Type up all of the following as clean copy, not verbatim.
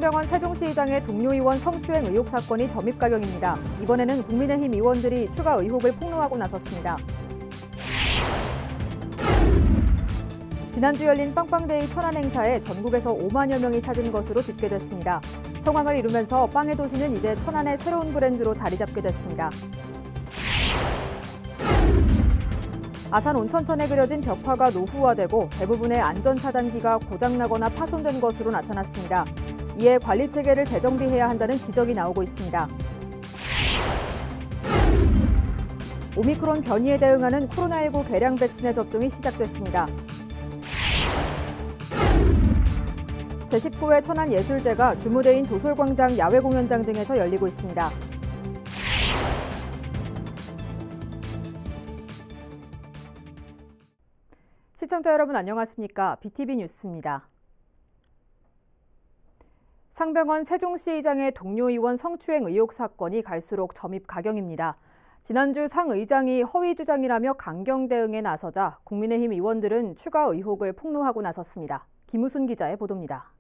상병원 세종시의장의 동료 의원 성추행 의혹 사건이 점입가경입니다. 이번에는 국민의힘 의원들이 추가 의혹을 폭로하고 나섰습니다. 지난주 열린 빵빵데이 천안 행사에 전국에서 5만여 명이 찾은 것으로 집계됐습니다. 성황을 이루면서 빵의 도시는 이제 천안의 새로운 브랜드로 자리 잡게 됐습니다. 아산 온천천에 그려진 벽화가 노후화되고 대부분의 안전차단기가 고장나거나 파손된 것으로 나타났습니다. 이에 관리체계를 재정비해야 한다는 지적이 나오고 있습니다. 오미크론 변이에 대응하는 코로나19 개량 백신의 접종이 시작됐습니다. 제19회 천안예술제가 주무대인 도솔광장 야외공연장 등에서 열리고 있습니다. 시청자 여러분 안녕하십니까? BTV 뉴스입니다. 상병원 세종시의장의 동료 의원 성추행 의혹 사건이 갈수록 점입가경입니다. 지난주 상 의장이 허위 주장이라며 강경 대응에 나서자 국민의힘 의원들은 추가 의혹을 폭로하고 나섰습니다. 김우순 기자의 보도입니다.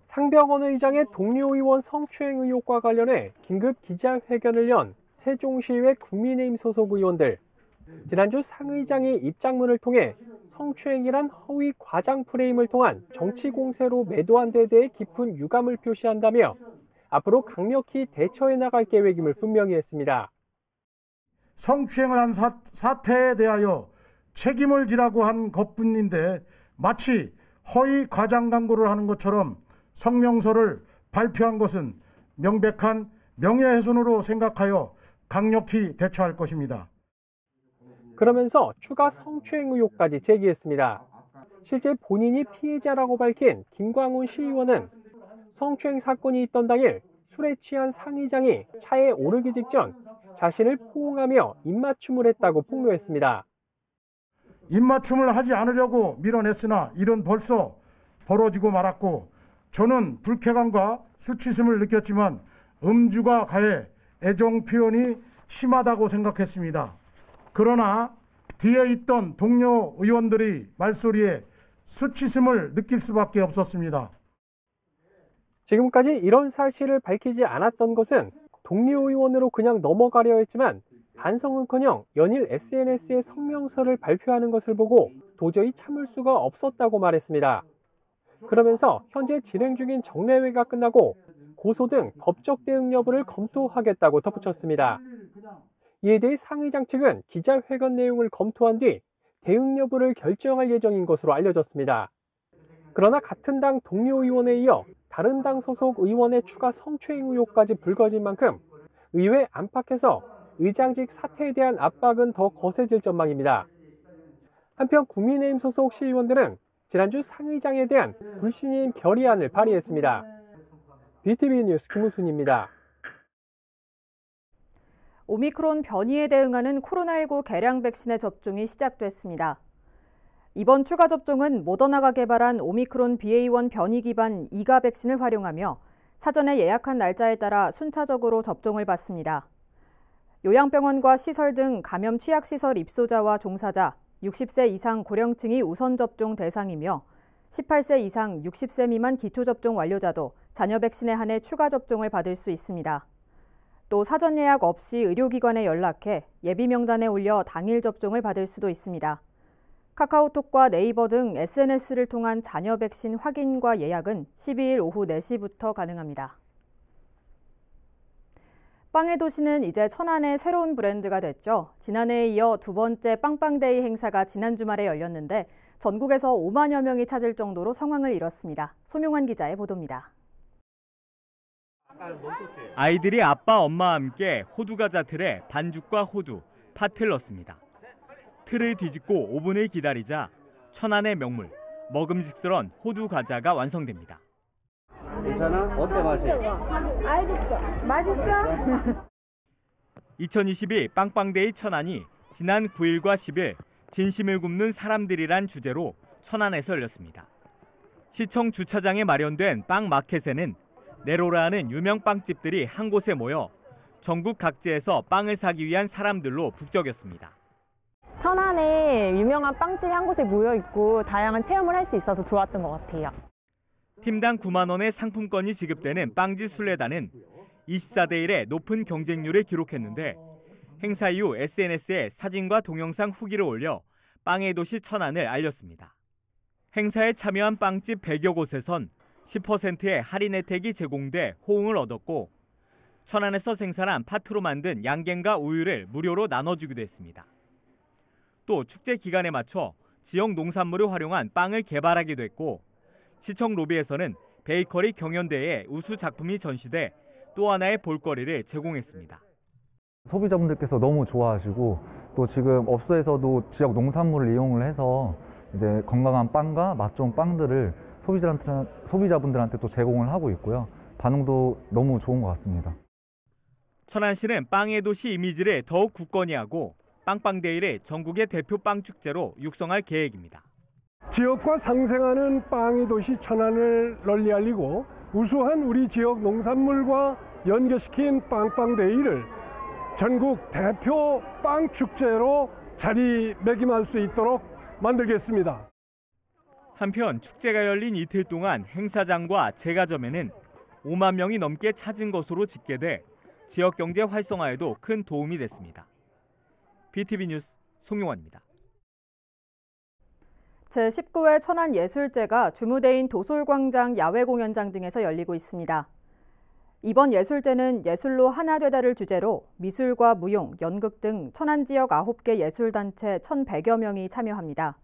상병원 의장의 동료 의원 성추행 의혹과 관련해 긴급 기자회견을 연 세종시의회 국민의힘 소속 의원들. 지난주 상 의장이 입장문을 통해 성추행이란 허위 과장 프레임을 통한 정치 공세로 매도한 데 대해 깊은 유감을 표시한다며 앞으로 강력히 대처해 나갈 계획임을 분명히 했습니다. 성추행을 한 사태에 대하여 책임을 지라고 한 것뿐인데 마치 허위 과장 광고를 하는 것처럼 성명서를 발표한 것은 명백한 명예훼손으로 생각하여 강력히 대처할 것입니다. 그러면서 추가 성추행 의혹까지 제기했습니다. 실제 본인이 피해자라고 밝힌 김광훈 시의원은 성추행 사건이 있던 당일 술에 취한 상 의장이 차에 오르기 직전 자신을 포옹하며 입맞춤을 했다고 폭로했습니다. 입맞춤을 하지 않으려고 밀어냈으나 일은 벌써 벌어지고 말았고 저는 불쾌감과 수치심을 느꼈지만 음주가 가해 애정 표현이 심하다고 생각했습니다. 그러나 뒤에 있던 동료 의원들이 말소리에 수치심을 느낄 수밖에 없었습니다. 지금까지 이런 사실을 밝히지 않았던 것은 동료 의원으로 그냥 넘어가려 했지만 반성은커녕 연일 SNS에 성명서를 발표하는 것을 보고 도저히 참을 수가 없었다고 말했습니다. 그러면서 현재 진행 중인 정례회가 끝나고 고소 등 법적 대응 여부를 검토하겠다고 덧붙였습니다. 이에 대해 상 의장 측은 기자회견 내용을 검토한 뒤 대응 여부를 결정할 예정인 것으로 알려졌습니다. 그러나 같은 당 동료 의원에 이어 다른 당 소속 의원의 추가 성추행 의혹까지 불거진 만큼 의회 안팎에서 의장직 사퇴에 대한 압박은 더 거세질 전망입니다. 한편 국민의힘 소속 시의원들은 지난주 상 의장에 대한 불신임 결의안을 발의했습니다. BTV 뉴스 김우순입니다. 오미크론 변이에 대응하는 코로나19 개량 백신의 접종이 시작됐습니다. 이번 추가 접종은 모더나가 개발한 오미크론 BA.1 변이 기반 2가 백신을 활용하며 사전에 예약한 날짜에 따라 순차적으로 접종을 받습니다. 요양병원과 시설 등 감염 취약시설 입소자와 종사자, 60세 이상 고령층이 우선 접종 대상이며 18세 이상 60세 미만 기초접종 완료자도 잔여 백신에 한해 추가 접종을 받을 수 있습니다. 또 사전 예약 없이 의료기관에 연락해 예비 명단에 올려 당일 접종을 받을 수도 있습니다. 카카오톡과 네이버 등 SNS를 통한 잔여 백신 확인과 예약은 12일 오후 4시부터 가능합니다. 빵의 도시는 이제 천안의 새로운 브랜드가 됐죠. 지난해에 이어 두 번째 빵빵데이 행사가 지난 주말에 열렸는데 전국에서 5만여 명이 찾을 정도로 성황을 이뤘습니다. 송용환 기자의 보도입니다. 아이들이 아빠, 엄마와 함께 호두과자 틀에 반죽과 호두, 팥을 넣습니다. 틀을 뒤집고 오븐을 기다리자 천안의 명물, 먹음직스러운 호두과자가 완성됩니다. 괜찮아? 어때 맛이? 알겠어. 맛있어? 2022 빵빵데이 천안이 지난 9일과 10일 진심을 굽는 사람들이란 주제로 천안에서 열렸습니다. 시청 주차장에 마련된 빵 마켓에는 네로라는 유명 빵집들이 한 곳에 모여 전국 각지에서 빵을 사기 위한 사람들로 북적였습니다. 천안에 유명한 빵집이 한 곳에 모여 있고 다양한 체험을 할 수 있어서 좋았던 것 같아요. 팀당 9만 원의 상품권이 지급되는 빵집 순례단은 24대 1의 높은 경쟁률을 기록했는데 행사 이후 SNS에 사진과 동영상 후기를 올려 빵의 도시 천안을 알렸습니다. 행사에 참여한 빵집 100여 곳에선 10%의 할인 혜택이 제공돼 호응을 얻었고 천안에서 생산한 팥으로 만든 양갱과 우유를 무료로 나눠주기도 했습니다. 또 축제 기간에 맞춰 지역 농산물을 활용한 빵을 개발하기도 했고 시청 로비에서는 베이커리 경연대회 우수 작품이 전시돼 또 하나의 볼거리를 제공했습니다. 소비자분들께서 너무 좋아하시고 또 지금 업소에서도 지역 농산물을 이용을 해서 이제 건강한 빵과 맛 좋은 빵들을 소비자분들한테 또 제공을 하고 있고요. 반응도 너무 좋은 것 같습니다. 천안시는 빵의 도시 이미지를 더욱 굳건히 하고 빵빵데이를 전국의 대표 빵축제로 육성할 계획입니다. 지역과 상생하는 빵의 도시 천안을 널리 알리고 우수한 우리 지역 농산물과 연계시킨 빵빵데이를 전국 대표 빵축제로 자리매김할 수 있도록 만들겠습니다. 한편 축제가 열린 이틀 동안 행사장과 제과점에는 5만 명이 넘게 찾은 것으로 집계돼 지역 경제 활성화에도 큰 도움이 됐습니다. BTV 뉴스 송용환입니다. 제19회 천안예술제가 주무대인 도솔광장 야외공연장 등에서 열리고 있습니다. 이번 예술제는 예술로 하나 되다를 주제로 미술과 무용, 연극 등 천안 지역 9개 예술단체 1,100여 명이 참여합니다.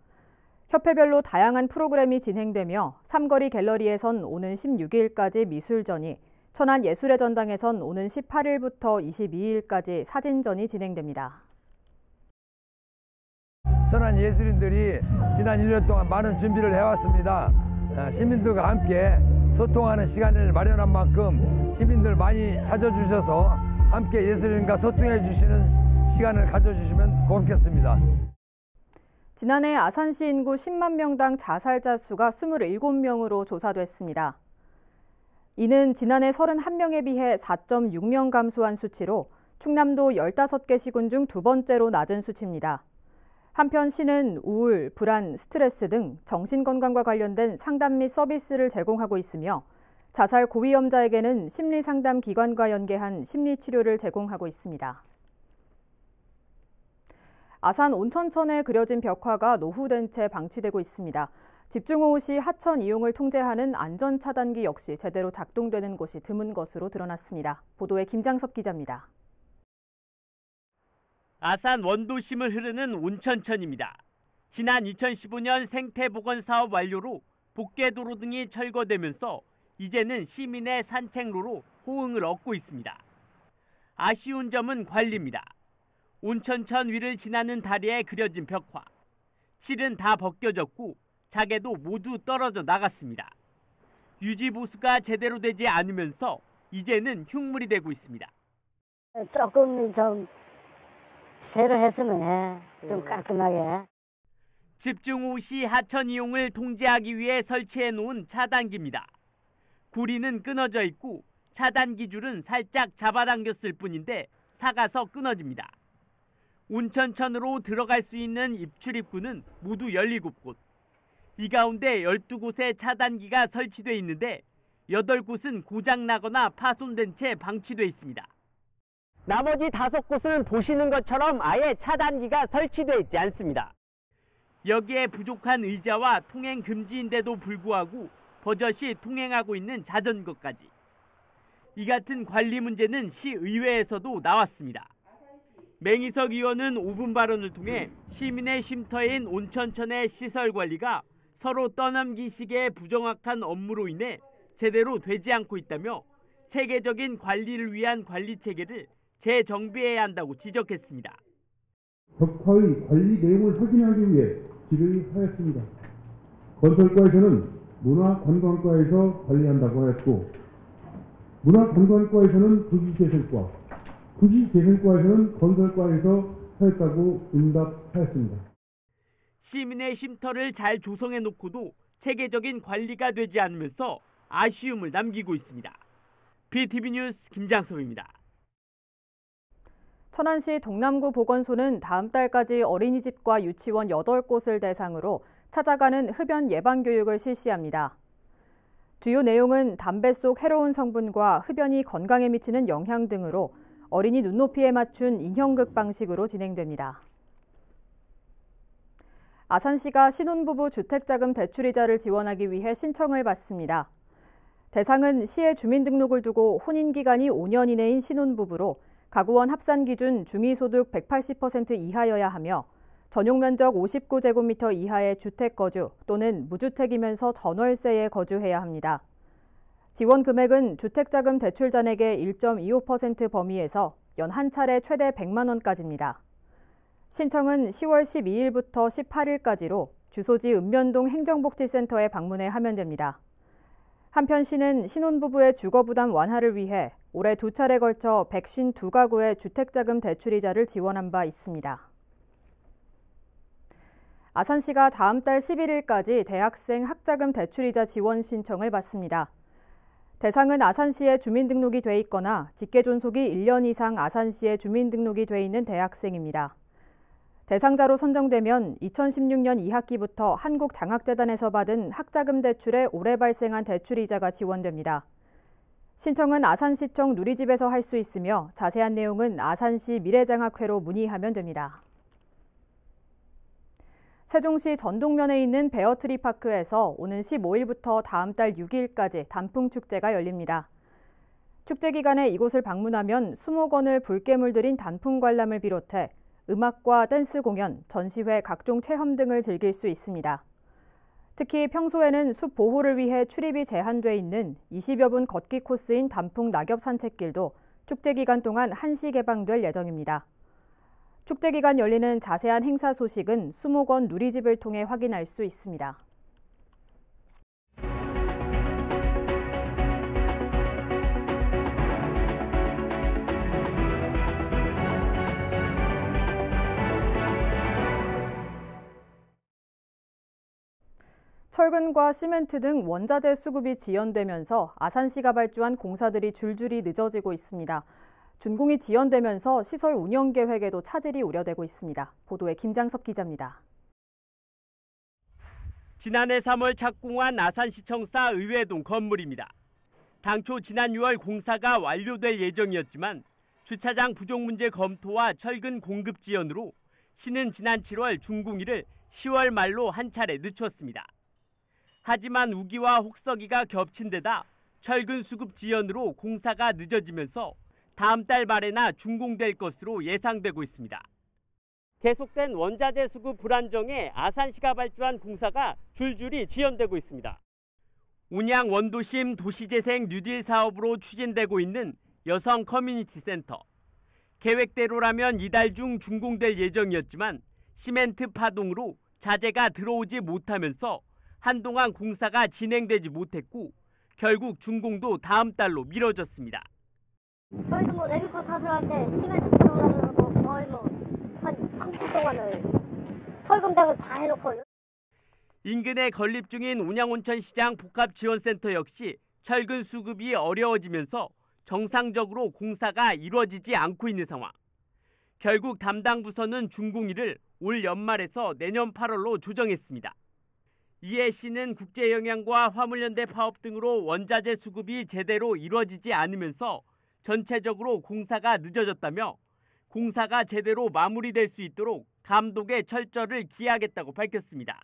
협회별로 다양한 프로그램이 진행되며 삼거리 갤러리에선 오는 16일까지 미술전이, 천안 예술의 전당에선 오는 18일부터 22일까지 사진전이 진행됩니다. 천안 예술인들이 지난 1년 동안 많은 준비를 해왔습니다. 시민들과 함께 소통하는 시간을 마련한 만큼 시민들 많이 찾아주셔서 함께 예술인과 소통해 주시는 시간을 가져주시면 고맙겠습니다. 지난해 아산시 인구 10만 명당 자살자 수가 27명으로 조사됐습니다. 이는 지난해 31명에 비해 4.6명 감소한 수치로 충남도 15개 시군 중 두 번째로 낮은 수치입니다. 한편 시는 우울, 불안, 스트레스 등 정신건강과 관련된 상담 및 서비스를 제공하고 있으며 자살 고위험자에게는 심리상담기관과 연계한 심리치료를 제공하고 있습니다. 아산 온천천에 그려진 벽화가 노후된 채 방치되고 있습니다. 집중호우 시 하천 이용을 통제하는 안전차단기 역시 제대로 작동되는 곳이 드문 것으로 드러났습니다. 보도에 김장섭 기자입니다. 아산 원도심을 흐르는 온천천입니다. 지난 2015년 생태복원 사업 완료로 복개도로 등이 철거되면서 이제는 시민의 산책로로 호응을 얻고 있습니다. 아쉬운 점은 관리입니다. 온천천 위를 지나는 다리에 그려진 벽화. 실은 다 벗겨졌고 자개도 모두 떨어져 나갔습니다. 유지 보수가 제대로 되지 않으면서 이제는 흉물이 되고 있습니다. 조금 좀 새로 했으면 해. 좀 깔끔하게. 집중호우 시 하천 이용을 통제하기 위해 설치해 놓은 차단기입니다. 고리는 끊어져 있고 차단기 줄은 살짝 잡아당겼을 뿐인데 사가서 끊어집니다. 온천천으로 들어갈 수 있는 입출 입구는 모두 17곳. 이 가운데 12곳에 차단기가 설치돼 있는데 8곳은 고장나거나 파손된 채 방치돼 있습니다. 나머지 5곳은 보시는 것처럼 아예 차단기가 설치돼 있지 않습니다. 여기에 부족한 의자와 통행 금지인데도 불구하고 버젓이 통행하고 있는 자전거까지. 이 같은 관리 문제는 시의회에서도 나왔습니다. 맹희석 의원은 5분 발언을 통해 시민의 쉼터인 온천천의 시설 관리가 서로 떠넘기식의 부정확한 업무로 인해 제대로 되지 않고 있다며 체계적인 관리를 위한 관리 체계를 재정비해야 한다고 지적했습니다. 벽화의 관리 내용을 확인하기 위해 질의하였습니다. 건설과에서는 문화관광과에서 관리한다고 했고 문화관광과에서는 도시재생과, 도시재생과에서는 건설과에서 하였다고 응답하였습니다. 시민의 쉼터를 잘 조성해 놓고도 체계적인 관리가 되지 않으면서 아쉬움을 남기고 있습니다. BTV 뉴스 김장섭입니다. 천안시 동남구 보건소는 다음 달까지 어린이집과 유치원 8곳을 대상으로 찾아가는 흡연 예방 교육을 실시합니다. 주요 내용은 담배 속 해로운 성분과 흡연이 건강에 미치는 영향 등으로 어린이 눈높이에 맞춘 인형극 방식으로 진행됩니다. 아산시가 신혼부부 주택자금 대출이자를 지원하기 위해 신청을 받습니다. 대상은 시의 주민등록을 두고 혼인기간이 5년 이내인 신혼부부로 가구원 합산 기준 중위소득 180% 이하여야 하며 전용면적 59제곱미터 이하의 주택거주 또는 무주택이면서 전월세에 거주해야 합니다. 지원 금액은 주택자금 대출 잔액의 1.25% 범위에서 연 한 차례 최대 100만 원까지입니다. 신청은 10월 12일부터 18일까지로 주소지 읍면동 행정복지센터에 방문해 하면 됩니다. 한편 시는 신혼부부의 주거부담 완화를 위해 올해 2차례 걸쳐 152가구의 주택자금 대출이자를 지원한 바 있습니다. 아산시가 다음 달 11일까지 대학생 학자금 대출이자 지원 신청을 받습니다. 대상은 아산시에 주민등록이 돼 있거나 직계존속이 1년 이상 아산시에 주민등록이 돼 있는 대학생입니다. 대상자로 선정되면 2016년 2학기부터 한국장학재단에서 받은 학자금 대출에 올해 발생한 대출이자가 지원됩니다. 신청은 아산시청 누리집에서 할 수 있으며 자세한 내용은 아산시 미래장학회로 문의하면 됩니다. 세종시 전동면에 있는 베어트리파크에서 오는 15일부터 다음 달 6일까지 단풍축제가 열립니다. 축제 기간에 이곳을 방문하면 수목원을 붉게 물들인 단풍 관람을 비롯해 음악과 댄스 공연, 전시회, 각종 체험 등을 즐길 수 있습니다. 특히 평소에는 숲 보호를 위해 출입이 제한돼 있는 20여 분 걷기 코스인 단풍 낙엽 산책길도 축제 기간 동안 한시 개방될 예정입니다. 축제 기간 열리는 자세한 행사 소식은 수목원 누리집을 통해 확인할 수 있습니다. 철근과 시멘트 등 원자재 수급이 지연되면서 아산시가 발주한 공사들이 줄줄이 늦어지고 있습니다. 준공이 지연되면서 시설 운영 계획에도 차질이 우려되고 있습니다. 보도에 김장섭 기자입니다. 지난해 3월 착공한 아산시청사 의회동 건물입니다. 당초 지난 6월 공사가 완료될 예정이었지만 주차장 부족 문제 검토와 철근 공급 지연으로 시는 지난 7월 준공일을 10월 말로 한 차례 늦췄습니다. 하지만 우기와 혹서기가 겹친 데다 철근 수급 지연으로 공사가 늦어지면서 다음 달 말에나 준공될 것으로 예상되고 있습니다. 계속된 원자재 수급 불안정에 아산시가 발주한 공사가 줄줄이 지연되고 있습니다. 운양 원도심 도시재생 뉴딜 사업으로 추진되고 있는 여성 커뮤니티 센터. 계획대로라면 이달 중 준공될 예정이었지만 시멘트 파동으로 자재가 들어오지 못하면서 한동안 공사가 진행되지 못했고 결국 준공도 다음 달로 미뤄졌습니다. 저희도 레미코 타설할 때 시멘트 파동하고 거의 한 30분 동안을 철근백을 다 해놓고. 인근에 건립 중인 운양온천시장 복합지원센터 역시 철근 수급이 어려워지면서 정상적으로 공사가 이루어지지 않고 있는 상황. 결국 담당 부서는 준공일을 올 연말에서 내년 8월로 조정했습니다. 이에 시는 국제영양과 화물연대 파업 등으로 원자재 수급이 제대로 이루어지지 않으면서 전체적으로 공사가 늦어졌다며 공사가 제대로 마무리될 수 있도록 감독의 철저를 기하겠다고 밝혔습니다.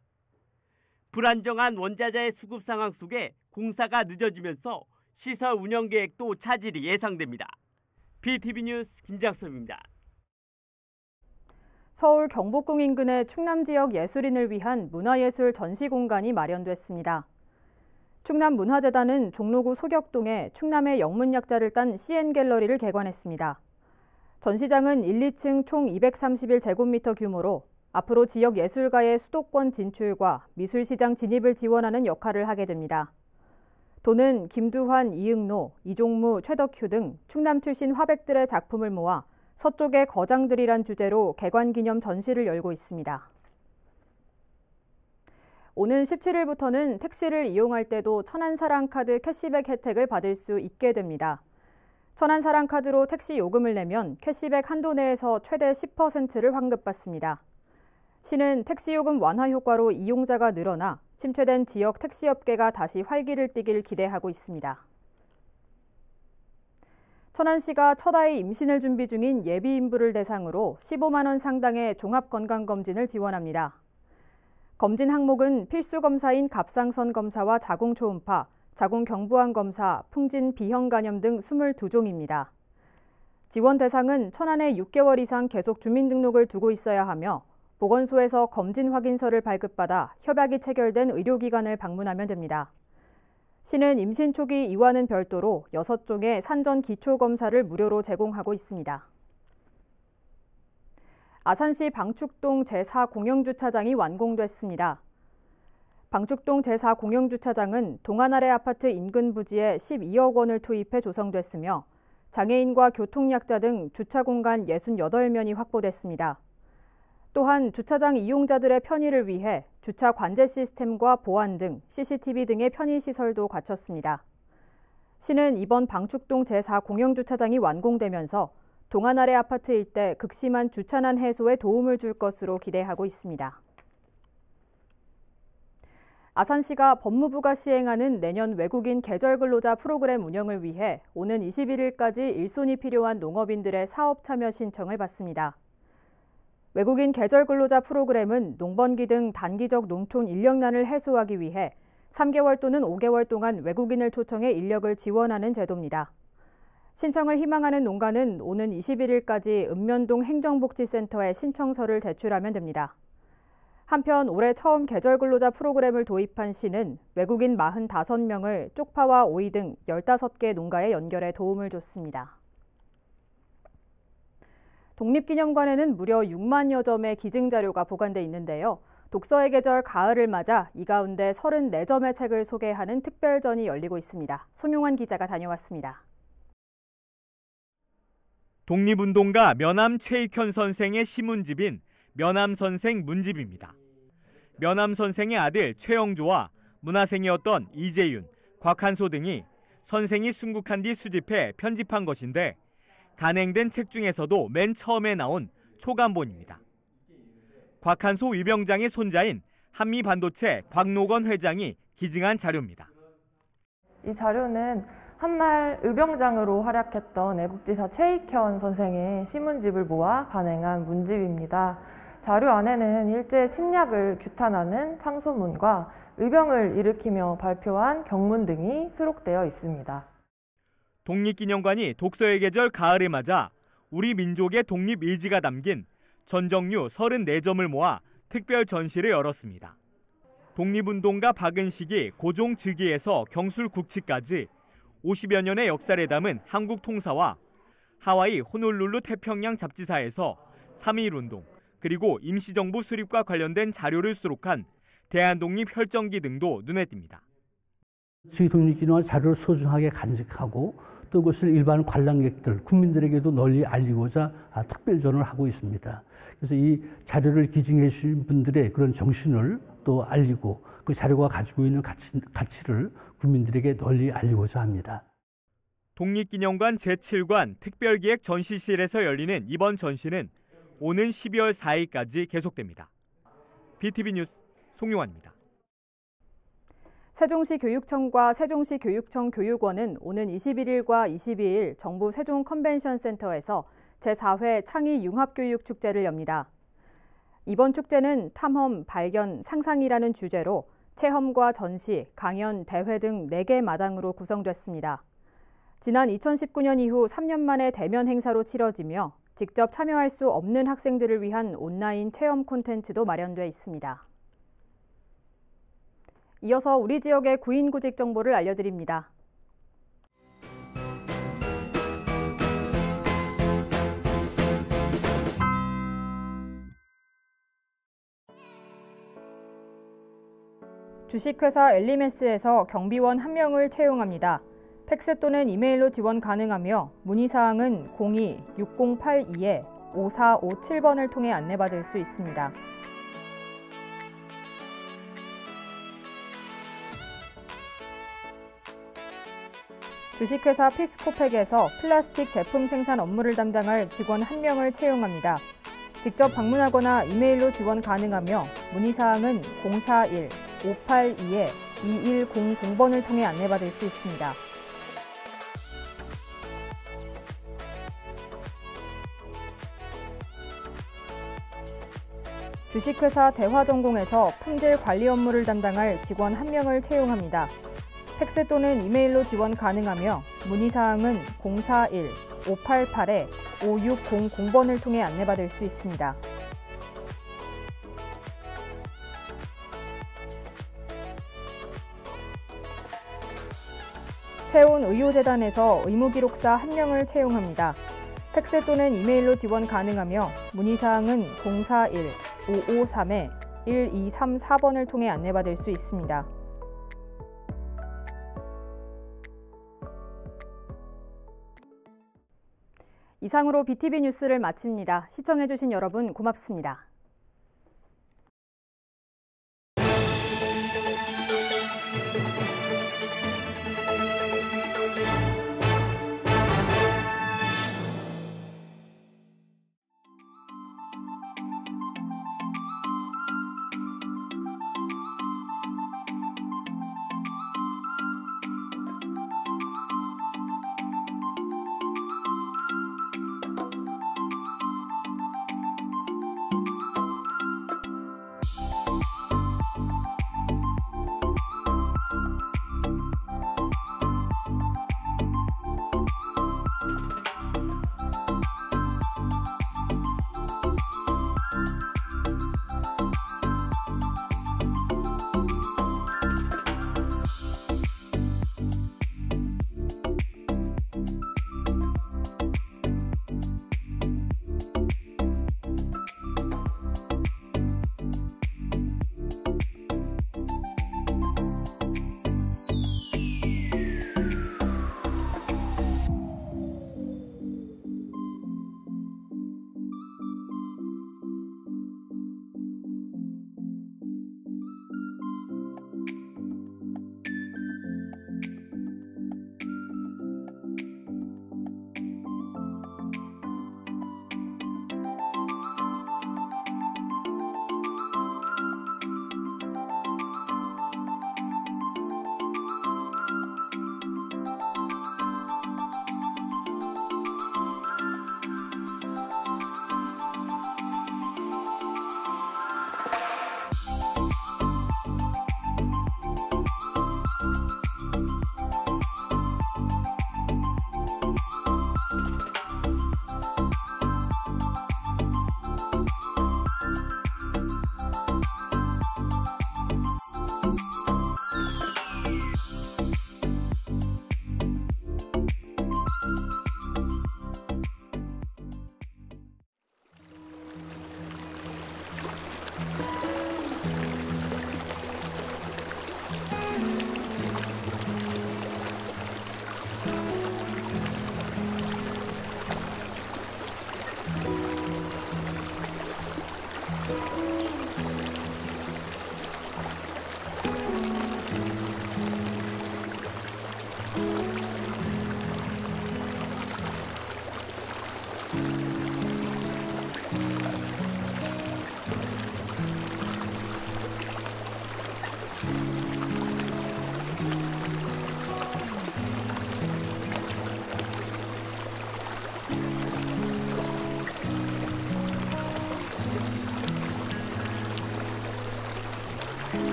불안정한 원자재 수급 상황 속에 공사가 늦어지면서 시설 운영 계획도 차질이 예상됩니다. BTV 뉴스 김장섭입니다. 서울 경복궁 인근의 충남 지역 예술인을 위한 문화예술 전시 공간이 마련됐습니다. 충남문화재단은 종로구 소격동에 충남의 영문약자를 딴 CN갤러리를 개관했습니다. 전시장은 1, 2층 총 231제곱미터 규모로 앞으로 지역 예술가의 수도권 진출과 미술시장 진입을 지원하는 역할을 하게 됩니다. 도는 김두환, 이응노, 이종무, 최덕휴 등 충남 출신 화백들의 작품을 모아 서쪽의 거장들이란 주제로 개관기념 전시를 열고 있습니다. 오는 17일부터는 택시를 이용할 때도 천안사랑카드 캐시백 혜택을 받을 수 있게 됩니다. 천안사랑카드로 택시 요금을 내면 캐시백 한도 내에서 최대 10%를 환급받습니다. 시는 택시요금 완화 효과로 이용자가 늘어나 침체된 지역 택시업계가 다시 활기를 띠길 기대하고 있습니다. 천안시가 첫 아이 임신을 준비 중인 예비 인부를 대상으로 15만 원 상당의 종합건강검진을 지원합니다. 검진 항목은 필수 검사인 갑상선 검사와 자궁 초음파, 자궁 경부암 검사, 풍진 B형 간염 등 22종입니다. 지원 대상은 천안에 6개월 이상 계속 주민등록을 두고 있어야 하며 보건소에서 검진 확인서를 발급받아 협약이 체결된 의료기관을 방문하면 됩니다. 시는 임신 초기 이와는 별도로 6종의 산전 기초검사를 무료로 제공하고 있습니다. 아산시 방축동 제4공영주차장이 완공됐습니다. 방축동 제4공영주차장은 동안아래 아파트 인근 부지에 12억 원을 투입해 조성됐으며 장애인과 교통약자 등 주차 공간 68면이 확보됐습니다. 또한 주차장 이용자들의 편의를 위해 주차 관제 시스템과 보안 등 CCTV 등의 편의시설도 갖췄습니다. 시는 이번 방축동 제4공영주차장이 완공되면서 동안아래 아파트 일대 극심한 주차난 해소에 도움을 줄 것으로 기대하고 있습니다. 아산시가 법무부가 시행하는 내년 외국인 계절근로자 프로그램 운영을 위해 오는 21일까지 일손이 필요한 농업인들의 사업 참여 신청을 받습니다. 외국인 계절근로자 프로그램은 농번기 등 단기적 농촌 인력난을 해소하기 위해 3개월 또는 5개월 동안 외국인을 초청해 인력을 지원하는 제도입니다. 신청을 희망하는 농가는 오는 21일까지 읍면동 행정복지센터에 신청서를 제출하면 됩니다. 한편 올해 처음 계절근로자 프로그램을 도입한 시는 외국인 45명을 쪽파와 오이 등 15개 농가에 연결해 도움을 줬습니다. 독립기념관에는 무려 6만여 점의 기증자료가 보관돼 있는데요. 독서의 계절 가을을 맞아 이 가운데 34점의 책을 소개하는 특별전이 열리고 있습니다. 송용환 기자가 다녀왔습니다. 독립운동가 면함 최익현 선생의 시문집인 면함선생 문집입니다. 면함 선생의 아들 최영조와 문화생이었던 이재윤, 곽한소 등이 선생이 순국한 뒤 수집해 편집한 것인데 간행된 책 중에서도 맨 처음에 나온 초간본입니다. 곽한소 위병장의 손자인 한미반도체 곽노건 회장이 기증한 자료입니다. 이 자료는 한말 의병장으로 활약했던 애국지사 최익현 선생의 시문집을 모아 간행한 문집입니다. 자료 안에는 일제 침략을 규탄하는 상소문과 의병을 일으키며 발표한 경문 등이 수록되어 있습니다. 독립기념관이 독서의 계절 가을을 맞아 우리 민족의 독립 의지가 담긴 전정류 34점을 모아 특별 전시를 열었습니다. 독립운동가 박은식이 고종 즉위에서 경술 국치까지 50여 년의 역사를 담은 한국 통사와 하와이 호놀룰루 태평양 잡지사에서 3.1운동 그리고 임시정부 수립과 관련된 자료를 수록한 대한독립혈정기 등도 눈에 띕니다. 독립기념관 자료를 소중하게 간직하고 또 그것을 일반 관람객들, 국민들에게도 널리 알리고자 특별전을 하고 있습니다. 그래서 이 자료를 기증해 주신 분들의 그런 정신을 또 알리고 그 자료가 가지고 있는 가치를 국민들에게 널리 알리고자 합니다. 독립기념관 제7관 특별기획 전시실에서 열리는 이번 전시는 오는 12월 4일까지 계속됩니다. BTV 뉴스 송용환입니다. 세종시 교육청과 세종시 교육청 교육원은 오는 21일과 22일 정부 세종 컨벤션센터에서 제4회 창의 융합교육축제를 엽니다. 이번 축제는 탐험, 발견, 상상이라는 주제로 체험과 전시, 강연, 대회 등 4개 마당으로 구성됐습니다. 지난 2019년 이후 3년 만에 대면 행사로 치러지며 직접 참여할 수 없는 학생들을 위한 온라인 체험 콘텐츠도 마련돼 있습니다. 이어서 우리 지역의 구인구직 정보를 알려드립니다. 주식회사 엘리멘스에서 경비원 1명을 채용합니다. 팩스 또는 이메일로 지원 가능하며 문의사항은 02-6082-5457번을 통해 안내받을 수 있습니다. 주식회사 피스코팩에서 플라스틱 제품 생산 업무를 담당할 직원 1명을 채용합니다. 직접 방문하거나 이메일로 지원 가능하며 문의사항은 041-582-2100번을 통해 안내받을 수 있습니다. 주식회사 대화전공에서 품질 관리 업무를 담당할 직원 1명을 채용합니다. 팩스 또는 이메일로 지원 가능하며 문의사항은 041-588-5600번을 통해 안내받을 수 있습니다. 세온의료재단에서 의무기록사 1명을 채용합니다. 팩스 또는 이메일로 지원 가능하며 문의사항은 041-553-1234번을 통해 안내받을 수 있습니다. 이상으로 BTV 뉴스를 마칩니다. 시청해주신 여러분 고맙습니다.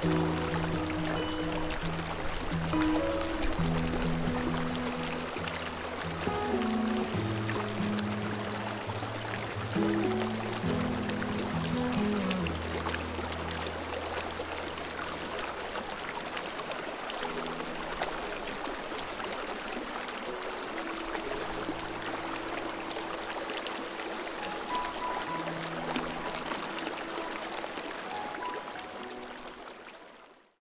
Thank you.